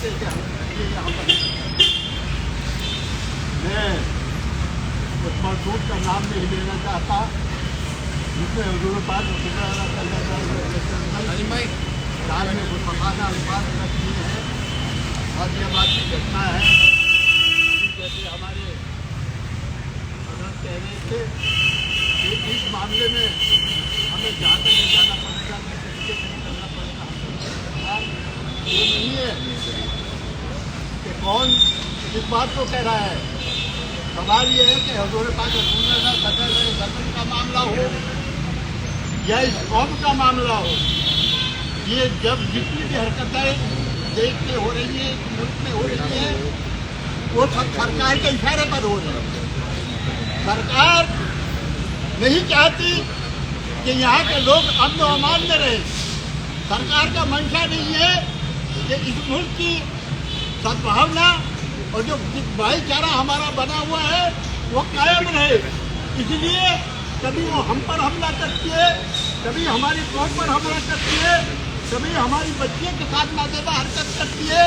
थे कि हम ये यहाँ पर मैं उस मजदूर का नाम नहीं लेना चाहता जिसमें हुजूर पाक साल में कुछ मकाना अल्फाज रखी है और ये बात की घटना है जैसे हमारे हजरत कह रहे थे कि इस मामले में हमें जहाँ तक ले जाना पड़ेगा तरीके से करना पड़ेगा। ये नहीं है कि कौन इस बात को कह रहा है। सवाल ये है कि हुजूर पाक सदर का मामला हो या इस कौम का मामला हो, ये जब जितनी भी हरकतें देश में हो रही है, मुल्क में हो रही है, वो सब सरकार के इशारे पर हो रही है। सरकार नहीं चाहती कि यहाँ के लोग अमन और अमान में रहे। सरकार का मंशा नहीं है कि इस मुल्क की सद्भावना और जो भाईचारा हमारा बना हुआ है वो कायम रहे। इसलिए कभी वो हम पर हमला करती है, कभी हमारी कौम पर हमला करती है, कभी हमारी बच्चियों के साथ नाजेबा हरकत करती है,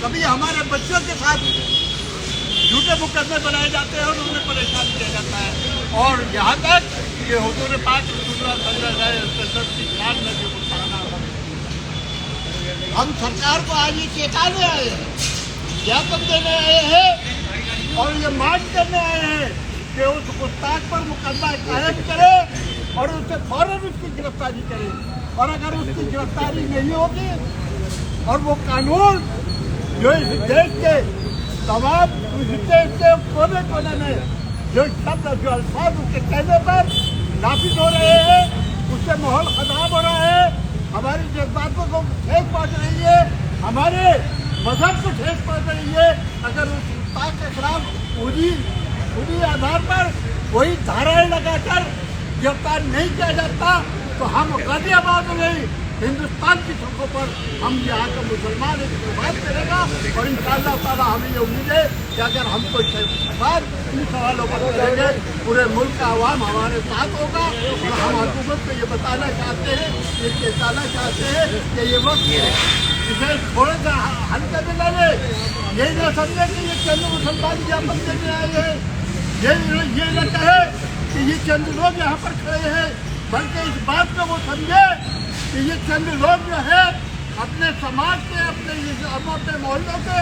कभी हमारे बच्चों के साथ झूठे मुकदमे बनाए जाते हैं और उन्हें परेशान किया जाता है। और यहाँ तक कि हुजूर पाक हम सरकार को आज ये चेताने आए हैं, ज्ञापन देने आए हैं और ये मांग करने आए हैं कि उस गुस्ताख पर मुकदमा कायम करे और उसे फौरन उसकी गिरफ्तारी करे। और अगर उसकी गिरफ्तारी नहीं होगी और वो कानून जो इस देश के तमाम कोने कोने में जो शब्द जो अल्फाज उसके कहने पर नाफिज हो रहे हैं, उससे माहौल खराब हो रहा है, हमारी जज्बातों को ठेस पहुंच रही है, हमारे मजहब को ठेस पहुंच रही है। अगर उस गुस्ताख के खिलाफ उन्हीं आधार पर वही धाराएं लगाकर गिरफ्तार नहीं किया जाता तो हम गाजियाबाद में हिंदुस्तान की सड़कों पर हम यहाँ का मुसलमान एक बात करेगा। और इंशाअल्लाह ताला हमें ये उम्मीद है कि अगर हम कोई बात इन सवालों पर करेंगे पूरे मुल्क का आवाम हमारे साथ होगा। और हम हुकूमत को ये बताना चाहते हैं, ये चेताना चाहते हैं कि ये वक्त इसे थोड़ा सा हल्का में ले ले। यही न समझे कि ये चंद मुसलमान ज्ञापन देने आए हैं, ये न कहे कि ये चंद लोग यहाँ पर खड़े हैं, बल्कि इस बात को वो समझे कि ये चंद लोग जो है अपने समाज के, अपने मोहल्लों के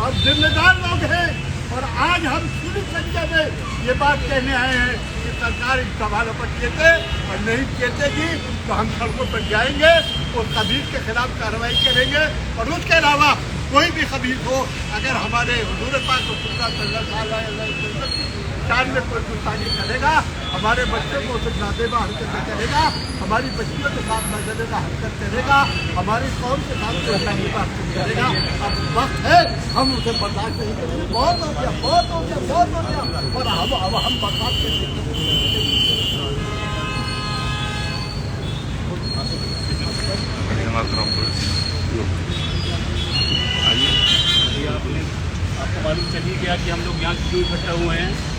और जिम्मेदार लोग हैं। और आज हम पूरी संख्या में ये बात कहने आए हैं कि सरकार इन सवालों पर चेते और नहीं चेतेगी तो हम सड़कों पर जाएंगे और खबीस के खिलाफ कार्रवाई करेंगे। और उसके अलावा कोई भी खबीस हो, अगर हमारे हुजूर पाक सल्लल्लाहु अलैहि वसल्लम की शान में कोई गुस्ताखी करेगा, हमारे बच्चों को उसे नाजेबा हरकत करेगा, हमारी बच्चियों के साथ नाजेबा हरकत करेगा, हमारी कौम के साथ नाजेबा हरकत करेगा, अब वक्त है हम उसे बर्दाश्त नहीं करेंगे। बहुत हो गया, बहुत हो गया, बहुत हो गया। और हम बर्दाश्त नहीं करेंगे। आपको मालूम चलिए गया कि हम लोग यहाँ क्यों इकट्ठा हुए हैं।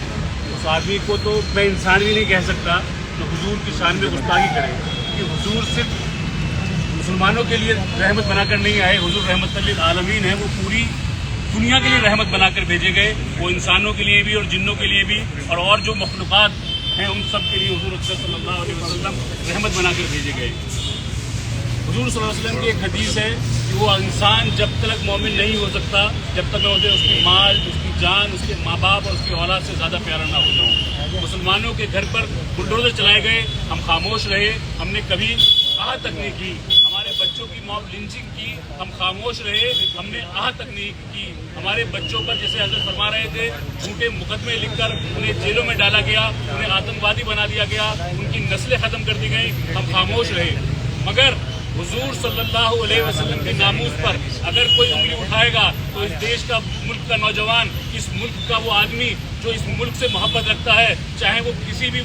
उस आदमी को तो मैं इंसान भी नहीं कह सकता तो हुजूर की शान में गुस्ताखी करे कि हुजूर सिर्फ मुसलमानों के लिए रहमत बनाकर नहीं आए, हुजूर रहमत लिल आलमीन है। वो पूरी दुनिया के लिए रहमत बनाकर भेजे गए, वो इंसानों के लिए भी और जिन्नों के लिए भी और जो मखलूक़ात हैं उन सब के लिए हुजूर सल्लल्लाहु अलैहि वसल्लम रहमत बनाकर भेजे गए। हुजूर सल्लल्लाहु अलैहि वसल्लम की एक हदीस है कि वो इंसान जब तक मोमिन नहीं हो सकता जब तक मैं उसे उसकी माल, उसकी जान, उसके माँ बाप और उसकी औलाद से ज़्यादा प्यारा ना हो जाऊँ। मुसलमानों के घर पर बुलडोजर चलाए गए, हम खामोश रहे, हमने कभी आह तक नहीं की। हमारे बच्चों की मॉब लिंचिंग की, हम खामोश रहे, हमने आह तक नहीं की। हमारे बच्चों पर जैसे हजरत फरमा रहे थे झूठे मुकदमे लिखकर उन्हें जेलों में डाला गया, उन्हें आतंकवादी बना दिया गया, उनकी नस्लें ख़त्म कर दी गई, हम खामोश रहे। मगर हुजूर सल्लल्लाहु अलैहि वसल्लम के नामूस पर अगर कोई उंगली उठाएगा तो इस देश का, मुल्क का नौजवान, इस मुल्क का वो आदमी जो इस मुल्क से मोहब्बत रखता है, चाहे वो किसी भी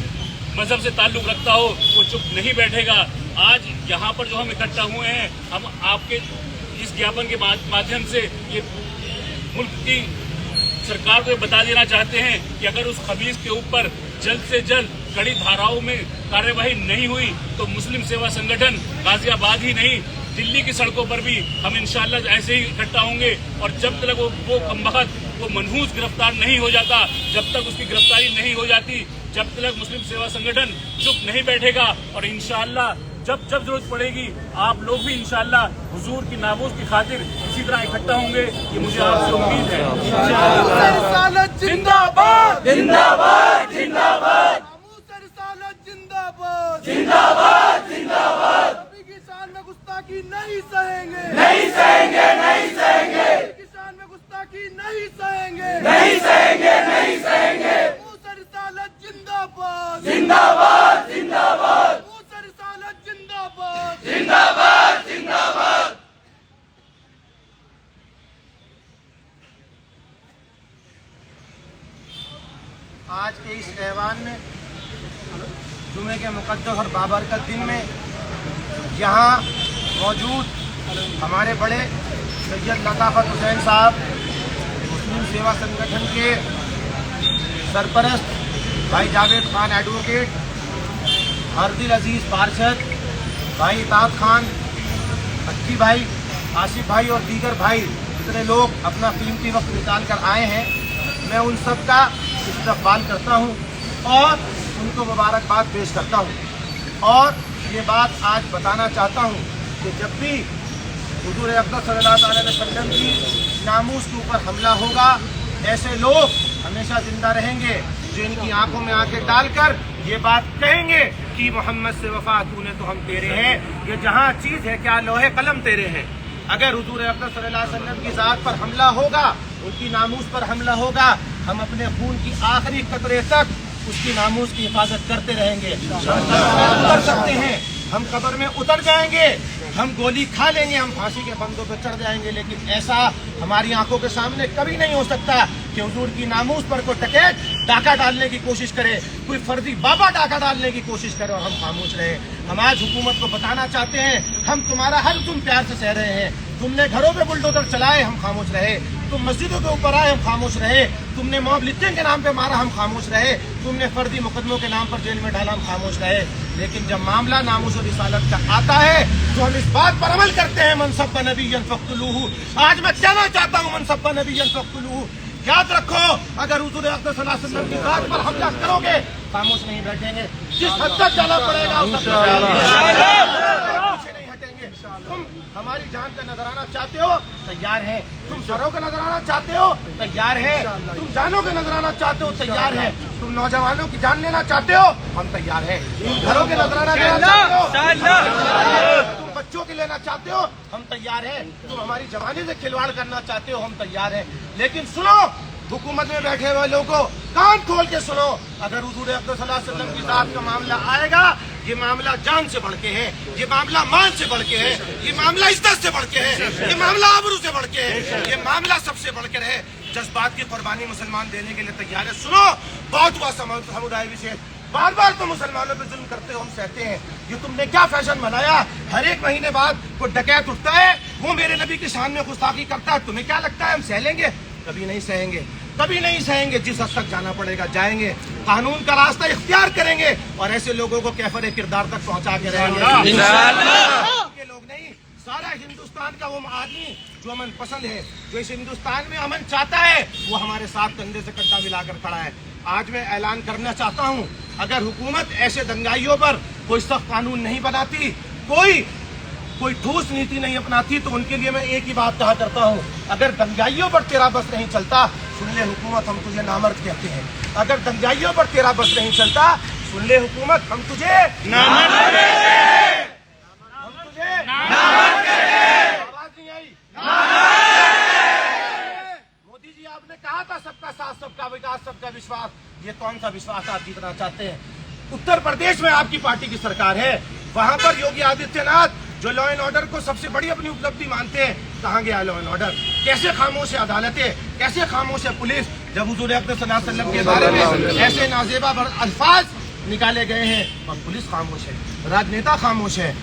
मजहब से ताल्लुक़ रखता हो, वो चुप नहीं बैठेगा। आज यहाँ पर जो हम इकट्ठा हुए हैं, हम आपके इस ज्ञापन के माध्यम से ये मुल्क की सरकार को बता देना चाहते हैं कि अगर उस खबीस के ऊपर जल्द से जल्द कड़ी धाराओं में कार्यवाही नहीं हुई तो मुस्लिम सेवा संगठन गाजियाबाद ही नहीं दिल्ली की सड़कों पर भी हम इंशाल्लाह ऐसे ही इकट्ठा होंगे। और जब तक वो कमबख्त, वो मनहूस गिरफ्तार नहीं हो जाता, जब तक उसकी गिरफ्तारी नहीं हो जाती, जब तक मुस्लिम सेवा संगठन चुप नहीं बैठेगा। और इंशाल्लाह जब जरूरत पड़ेगी आप लोग भी इंशाल्लाह हुजूर की नामूस की खातिर इसी तरह इकट्ठा होंगे, ये मुझे आपसे उम्मीद है। जिंदाबाद जिंदाबाद जिंदाबाद जिंदाबाद जिंदाबाद जिंदाबाद। नबी की शान में गुस्ताखी नहीं सहेंगे, नहीं सहेंगे, नहीं सहेंगे। नबी की शान में गुस्ताखी नहीं सहेंगे, नहीं सहेंगे, नहीं सहेंगे। मूसा रिसालत जिंदाबाद जिंदाबाद जिंदाबाद। मूसा रिसालत जिंदाबाद जिंदाबाद जिंदाबाद। आज के इस ऐवान में जुमे के मुक़द्दस और बाबरकत दिन में यहाँ मौजूद हमारे बड़े सैयद लताफ़त हुसैन साहब, मुस्लिम सेवा संगठन के सरपरस्त भाई जावेद खान एडवोकेट, हरदिल अजीज़ पार्षद भाई इताद खान, अक्की भाई, आसिफ भाई और दीगर भाई, जितने लोग अपना कीमती वक्त निकाल कर आए हैं, मैं उन सब का इस्तक़बाल करता हूँ और उनको मुबारकबाद पेश करता हूँ। और ये बात आज बताना चाहता हूँ कि जब भी हुज़ूर अक़दस सल्लल्लाहु अलैहि वसल्लम की नामूस के ऊपर हमला होगा, ऐसे लोग हमेशा जिंदा रहेंगे जो इनकी आंखों में आंखें डालकर ये बात कहेंगे कि मोहम्मद से वफा तूने तो हम तेरे हैं, ये जहाँ चीज़ है क्या लोहे कलम तेरे हैं। अगर हुज़ूर अक़दस सल्लल्लाहु अलैहि वसल्लम की ज़ात पर हमला होगा, उनकी नामूस पर हमला होगा, हम अपने खून की आखिरी कतरे तक उसकी नामूस की हिफाजत करते रहेंगे। हम उतर सकते हैं, हम कब्र में उतर जाएंगे, हम गोली खा लेंगे, हम फांसी के फंदों पर चढ़ जाएंगे, लेकिन ऐसा हमारी आंखों के सामने कभी नहीं हो सकता कि हुजूर की नामूस पर कोई डकैत डाका डालने की कोशिश करे, कोई फर्जी बाबा डाका डालने की कोशिश करे और हम खामोश रहे। हम आज हुकूमत को बताना चाहते हैं, हम तुम्हारा हर तुम प्यार से सह रहे हैं। तुमने घरों पे बुलडोजर चलाए, हम खामोश रहे। तुम मस्जिदों के ऊपर आए, हम खामोश रहे। तुमने मॉब लिस्टिंग के नाम पे मारा, हम खामोश रहे। तुमने फर्जी मुकदमों के नाम पर जेल में डाला, हम खामोश रहे। लेकिन जब मामला नामूस और रिसालत का आता है तो हम इस बात पर अमल करते हैं, मनसब नबीय्यन फक़्तुलूहु। आज मैं कहना चाहता हूँ, मनसब नबीय्यन फक़्तुलूहु। याद रखो, अगर हुज़ूर अक़दस सल्लल्लाहु अलैहि वसल्लम की ज़ात पर हमला करोगे, खामोश नहीं बैठेंगे। जिस हद तक जाना पड़ेगा उस हद तक नहीं हटेंगे। तुम हमारी जान का नजराना चाहते हो, तैयार है। तुम सरों का नजराना चाहते हो, तैयार है। तुम जानों का नजराना चाहते हो, तैयार है। तुम नौजवानों की जान लेना चाहते हो, हम तैयार है। घरों के नजराना लेना चाहते हो, तुम बच्चों के लेना चाहते हो, हम तैयार है। तुम हमारी जवानी से खिलवाड़ करना चाहते हो, हम तैयार है। लेकिन सुनो, हुकूमत में बैठे हुए लोगों को कान खोल के सुनो, अगर हुज़ूर अक़दस सल्लल्लाहु अलैहि वसल्लम की ज़ात का मामला आएगा, ये मामला जान से बढ़ के है, ये मामला मान से बढ़ के है, ये मामला इज्जत से बढ़ के है, ये मामला आबरू से बढ़ के है, ये मामला सबसे बढ़ कर है। जज्बात की कुर्बानी मुसलमान देने के लिए तैयार है। सुनो, बहुत हुआ समुदाय विशेष, बार बार तो मुसलमानों पे जुल्म करते हो, हम सहते हैं। ये तुमने क्या फैशन बनाया, हर एक महीने बाद कोई डकैत उठता है, वो मेरे नबी की शान में गुस्ताखी करता है। तुम्हें क्या लगता है हम सह लेंगे? कभी नहीं सहेंगे, कभी नहीं सहेंगे। जिस हद तक जाना पड़ेगा जाएंगे, कानून का रास्ता इख्तियार करेंगे और ऐसे लोगों को कैफरे किरदार तक पहुंचा के रहेंगे। ये लोग नहीं, सारा हिंदुस्तान का वो आदमी जो अमन पसंद है, जो इस हिंदुस्तान में अमन चाहता है, वो हमारे साथ कंधे से कंधा मिलाकर खड़ा है। आज मैं ऐलान करना चाहता हूँ, अगर हुकूमत ऐसे दंगाइयों पर कोई सख्त कानून नहीं बनाती, कोई ठोस नीति नहीं अपनाती, तो उनके लिए मैं एक ही बात कहा करता हूँ, अगर दंगाइयों पर तेरा बस नहीं चलता, सुन ले हुकूमत, हम तुझे नामर्द कहते हैं। अगर दंगाइयों पर तेरा बस नहीं चलता, सुन ले हुकूमत, हम तुझे नामर्द कहते हैं। हम तुझे नामर्द कहते हैं। आवाज नहीं आई? मोदी जी, आपने कहा था सबका साथ, सबका विकास, सबका विश्वास। ये कौन सा विश्वास आप जीतना चाहते हैं? उत्तर प्रदेश में आपकी पार्टी की सरकार है, वहां पर योगी आदित्यनाथ जो लॉ एंड ऑर्डर को सबसे बड़ी अपनी उपलब्धि मानते हैं, कहाँ गया लॉ एंड ऑर्डर? कैसे खामोश है अदालतें, कैसे खामोश है पुलिस, जब हुजूर अक़दस सल्लल्लाहु अलैहि वसल्लम के बारे में ऐसे नाजेबा अल्फाज निकाले गए हैं और पुलिस खामोश है, राजनेता खामोश है,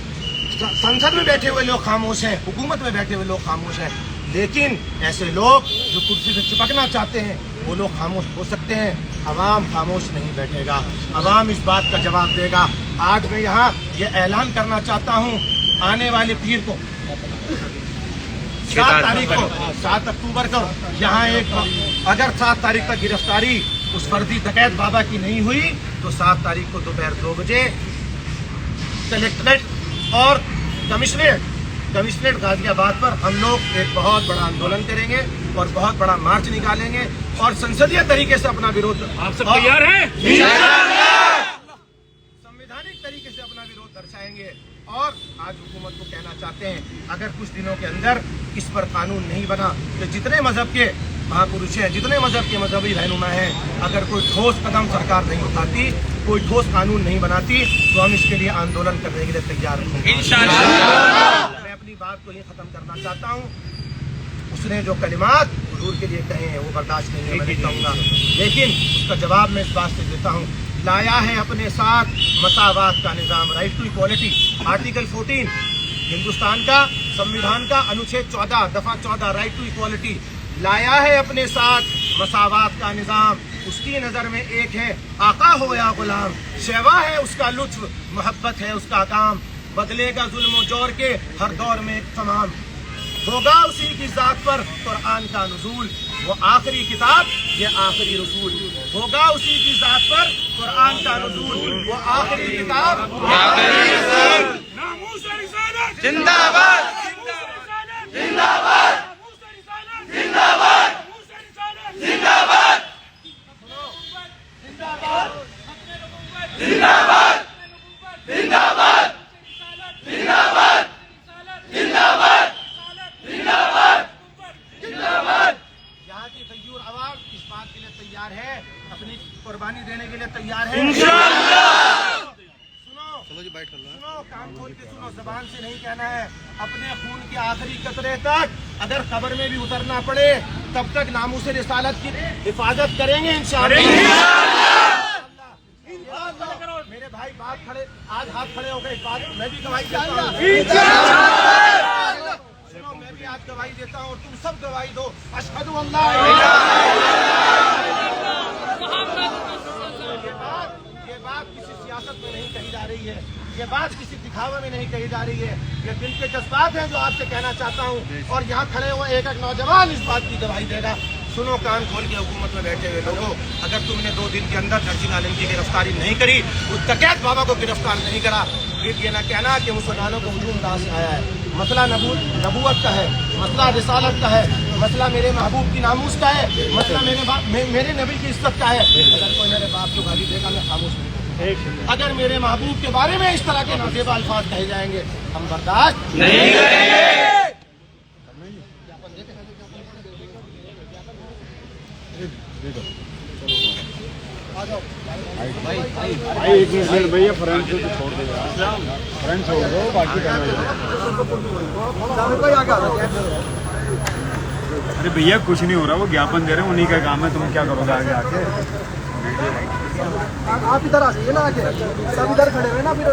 संसद में बैठे हुए लोग खामोश हैं, हुकूमत में बैठे हुए लोग खामोश हैं। लेकिन ऐसे लोग जो कुर्सी से चिपकना चाहते हैं, वो लोग खामोश हो सकते हैं, अवाम खामोश नहीं बैठेगा। अवाम इस बात का जवाब देगा। आज मैं यहाँ ये ऐलान करना चाहता हूँ, आने वाले पीर को 7 तारीख को 7 अक्टूबर को यहाँ एक, अगर 7 तारीख तक गिरफ्तारी उस फर्जी डकैत बाबा की नहीं हुई तो 7 तारीख को दोपहर 2 बजे कलेक्ट्रेट और कमिश्नरेट गाजियाबाद पर हम लोग एक बहुत बड़ा आंदोलन करेंगे और बहुत बड़ा मार्च निकालेंगे और संसदीय तरीके से अपना विरोध, आप सब तैयार हैं? संवैधानिक तरीके से अपना विरोध दर्शाएंगे। और आज हुकूमत को कहना चाहते हैं, अगर कुछ दिनों के अंदर इस पर कानून नहीं बना तो जितने मजहब के महापुरुष हैं, जितने मजहब के मजहबी रहनुमा हैं, अगर कोई ठोस कदम सरकार नहीं उठाती, कोई ठोस कानून नहीं बनाती तो हम इसके लिए आंदोलन करने के लिए तैयार होंगे इंशाअल्लाह। मैं अपनी बात को ये खत्म करना चाहता हूँ, उसने जो कलिमात हुजूर के लिए कहे हैं वो बर्दाश्त नहीं है, मैं नहीं कहूँगा, लेकिन उसका जवाब मैं इस बात से देता हूँ। लाया है अपने साथ मसावात का निज़ाम, right to equality, article 14 Hindustan का संविधान का अनुच्छेद 14 दफा 14, राइट टू इक्वालिटी लाया है अपने साथ मसावात का निज़ाम। उसकी नज़र में एक है आका हो या गुलाम, सेवा है उसका लुत्फ, मोहब्बत है उसका काम, बदलेगा जुल्म जोर के हर दौर में तमाम, होगा उसी की जात पर कुरान का नुज़ूल, वो आखिरी किताब ये आखिरी रसूल, होगा उसी की जात पर कुरान का नुज़ूल, वो आखिरी किताब आखिरी रसूल। जिंदाबाद जिंदाबाद जिंदाबाद जिंदाबाद जिंदाबाद जिंदाबाद जिंदाबाद जिंदाबाद जिंदाबाद जिंदाबाद जिंदाबाद। यहाँ की गयूर आवाम इस बात के लिए तैयार है, अपनी कुर्बानी देने के लिए तैयार है इंशाअल्लाह। सुनो, कान खोल के सुनो, जबान से नहीं कहना है, अपने खून के आखिरी कतरे तक अगर कब्र में भी उतरना पड़े तब तक नामूस रिसालत की हिफाजत करेंगे इंशाअल्लाह। मेरे भाई बात खड़े, आज हाथ खड़े हो गए, बात मैं भी गवाही देता हूँ, सुनो मैं भी आज गवाही देता हूँ और तुम सब गवाही दो, अशहदु अल्लाह ये बात किसी सियासत में नहीं कही जा रही है, ये बात किसी दिखावे में नहीं कही जा रही है, ये दिल के जज्बात हैं जो आपसे कहना चाहता हूँ। और यहाँ खड़े हुए एक एक नौजवान इस बात की गवाही देगा। सुनो कान खोल के हुकूमत में बैठे हुए लोगों, अगर तुमने 2 दिन के अंदर दर्जी आलम की गिरफ्तारी नहीं करी, उस डकैत बाबा को गिरफ्तार नहीं करा, फिर ये ना कहना कि मुसलमानों को हुजूम कहाँ से आया है। मसला नबूवत का है, मसला रिसालत का है, मसला मेरे महबूब की नामूस का है, मसला मेरे नबी की इज्जत का है। अगर कोई मेरे बाप को गाली देगा मैं खामोश नहीं करूँगा। अगर मेरे महबूब के बारे में इस तरह के नाजेब अल्फाज कहे जाएंगे हम बर्दाश्त नहीं करेंगे। एक मिनट भैया, फ्रेंड को छोड़ दो, फ्रेंड छोड़ दो, बाकी अरे भैया कुछ नहीं हो रहा, वो ज्ञापन दे रहे हैं, उन्हीं का काम है, तुम क्या करोगे आगे आके। आप इधर आ जाइए ना, आगे सब इधर खड़े हुए ना, फिर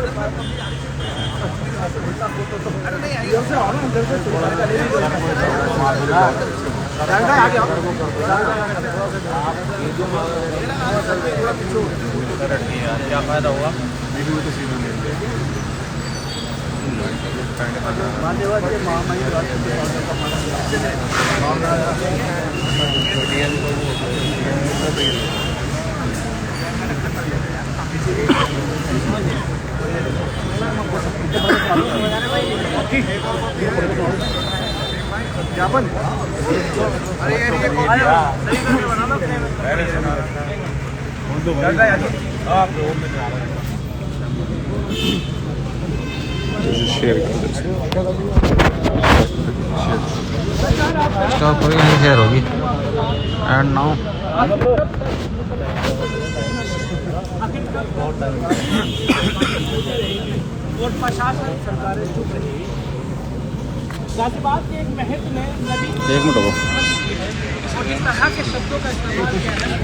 क्या फायदा हुआ, ज्ञापन अरे स्टॉप हो गई, शेयर होगी एंड नाउ और प्रशासन सरकारें चुप रही। गाजियाबाद के एक महंत ने नबी एक मिनट हो और इस तरह के शब्दों का इस्तेमाल किया है।